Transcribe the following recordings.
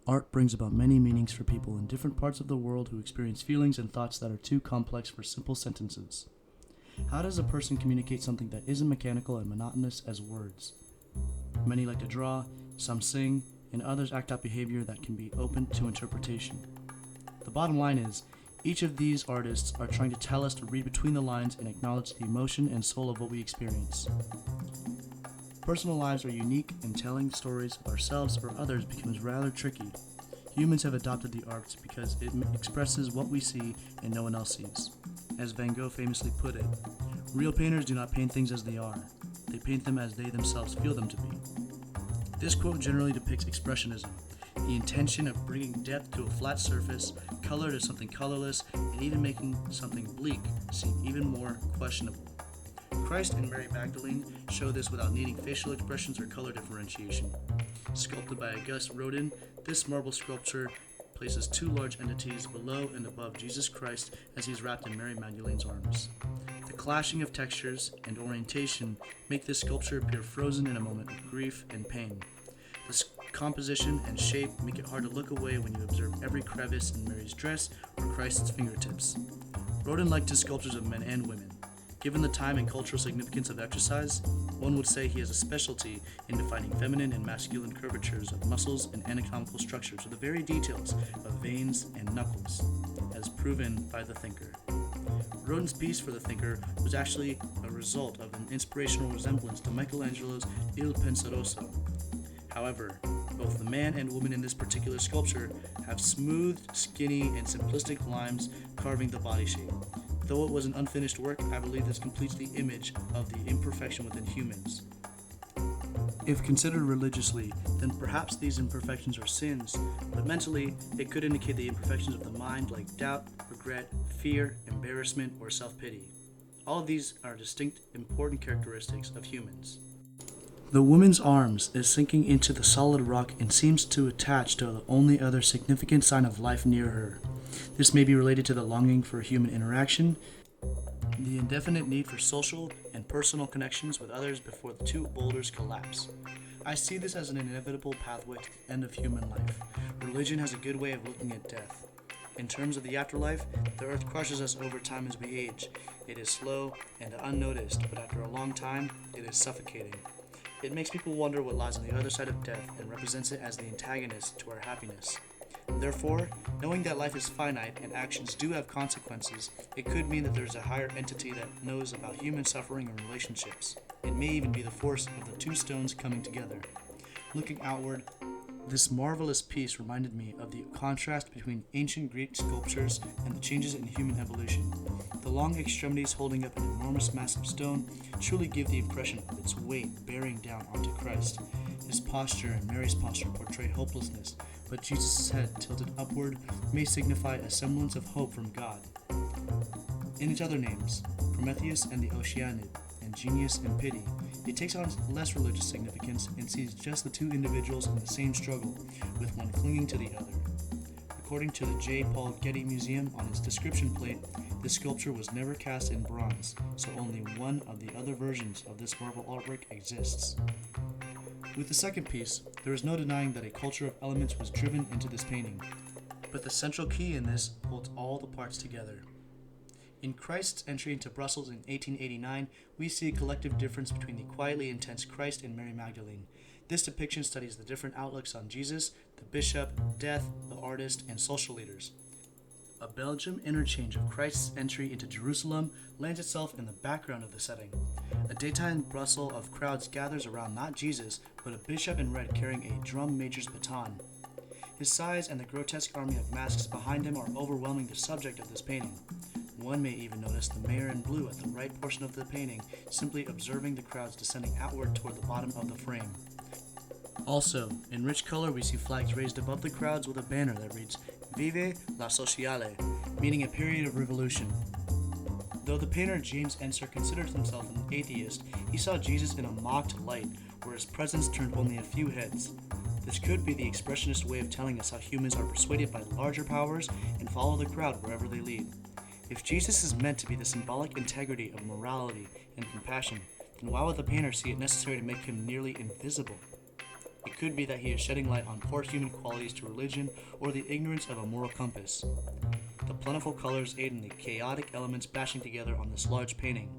Art brings about many meanings for people in different parts of the world who experience feelings and thoughts that are too complex for simple sentences. How does a person communicate something that isn't mechanical and monotonous as words? Many like to draw, some sing, and others act out behavior that can be open to interpretation. The bottom line is, each of these artists are trying to tell us to read between the lines and acknowledge the emotion and soul of what we experience. Personal lives are unique, and telling stories of ourselves or others becomes rather tricky. Humans have adopted the arts because it expresses what we see and no one else sees. As Van Gogh famously put it, real painters do not paint things as they are. They paint them as they themselves feel them to be. This quote generally depicts expressionism, the intention of bringing depth to a flat surface, color to something colorless, and even making something bleak seem even more questionable. Christ and Mary Magdalene show this without needing facial expressions or color differentiation. Sculpted by Auguste Rodin, this marble sculpture places two large entities below and above Jesus Christ as he is wrapped in Mary Magdalene's arms. The clashing of textures and orientation make this sculpture appear frozen in a moment of grief and pain. The composition and shape make it hard to look away when you observe every crevice in Mary's dress or Christ's fingertips. Rodin liked his sculptures of men and women. Given the time and cultural significance of exercise, one would say he has a specialty in defining feminine and masculine curvatures of muscles and anatomical structures to the very details of veins and knuckles, as proven by the thinker. Rodin's piece for the thinker was actually a result of an inspirational resemblance to Michelangelo's Il Penseroso. However, both the man and woman in this particular sculpture have smooth, skinny, and simplistic lines carving the body shape. Though it was an unfinished work, I believe this completes the image of the imperfection within humans. If considered religiously, then perhaps these imperfections are sins, but mentally, it could indicate the imperfections of the mind like doubt, regret, fear, embarrassment, or self-pity. All of these are distinct, important characteristics of humans. The woman's arms is sinking into the solid rock and seems to attach to the only other significant sign of life near her. This may be related to the longing for human interaction, the indefinite need for social and personal connections with others before the two boulders collapse. I see this as an inevitable pathway to the end of human life. Religion has a good way of looking at death. In terms of the afterlife, the earth crushes us over time as we age. It is slow and unnoticed, but after a long time, it is suffocating. It makes people wonder what lies on the other side of death and represents it as the antagonist to our happiness. Therefore, knowing that life is finite and actions do have consequences, it could mean that there is a higher entity that knows about human suffering and relationships. It may even be the force of the two stones coming together. Looking outward, this marvelous piece reminded me of the contrast between ancient Greek sculptures and the changes in human evolution. The long extremities holding up an enormous mass of stone truly give the impression of its weight bearing down onto Christ. His posture and Mary's posture portray hopelessness, but Jesus' head tilted upward may signify a semblance of hope from God. In its other names, Prometheus and the Oceanid, and Genius and Pity, it takes on less religious significance and sees just the two individuals in the same struggle, with one clinging to the other. According to the J. Paul Getty Museum, on its description plate, this sculpture was never cast in bronze, so only one of the other versions of this marble artwork exists. With the second piece, there is no denying that a culture of elements was driven into this painting, but the central key in this holds all the parts together. In Christ's entry into Brussels in 1889, we see a collective difference between the quietly intense Christ and Mary Magdalene. This depiction studies the different outlooks on Jesus, the bishop, death, the artist, and social leaders. A Belgium interchange of Christ's entry into Jerusalem lands itself in the background of the setting. A daytime bustle of crowds gathers around not Jesus, but a bishop in red carrying a drum major's baton. His size and the grotesque army of masks behind him are overwhelming the subject of this painting. One may even notice the mayor in blue at the right portion of the painting, simply observing the crowds descending outward toward the bottom of the frame. Also, in rich color, we see flags raised above the crowds with a banner that reads, Vive la Sociale, meaning a period of revolution. Though the painter James Ensor considered himself an atheist, he saw Jesus in a mocked light, where his presence turned only a few heads. This could be the expressionist way of telling us how humans are persuaded by larger powers and follow the crowd wherever they lead. If Jesus is meant to be the symbolic integrity of morality and compassion, then why would the painter see it necessary to make him nearly invisible? It could be that he is shedding light on poor human qualities to religion or the ignorance of a moral compass. The plentiful colors aid in the chaotic elements bashing together on this large painting.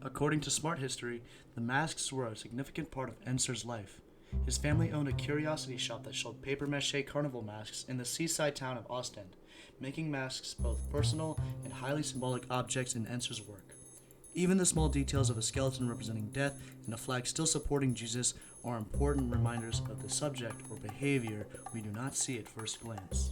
According to Smart History, the masks were a significant part of Enser's life. His family owned a curiosity shop that sold papier-mâché carnival masks in the seaside town of Ostend, making masks both personal and highly symbolic objects in Enser's work. Even the small details of a skeleton representing death and a flag still supporting Jesus are important reminders of the subject or behavior we do not see at first glance.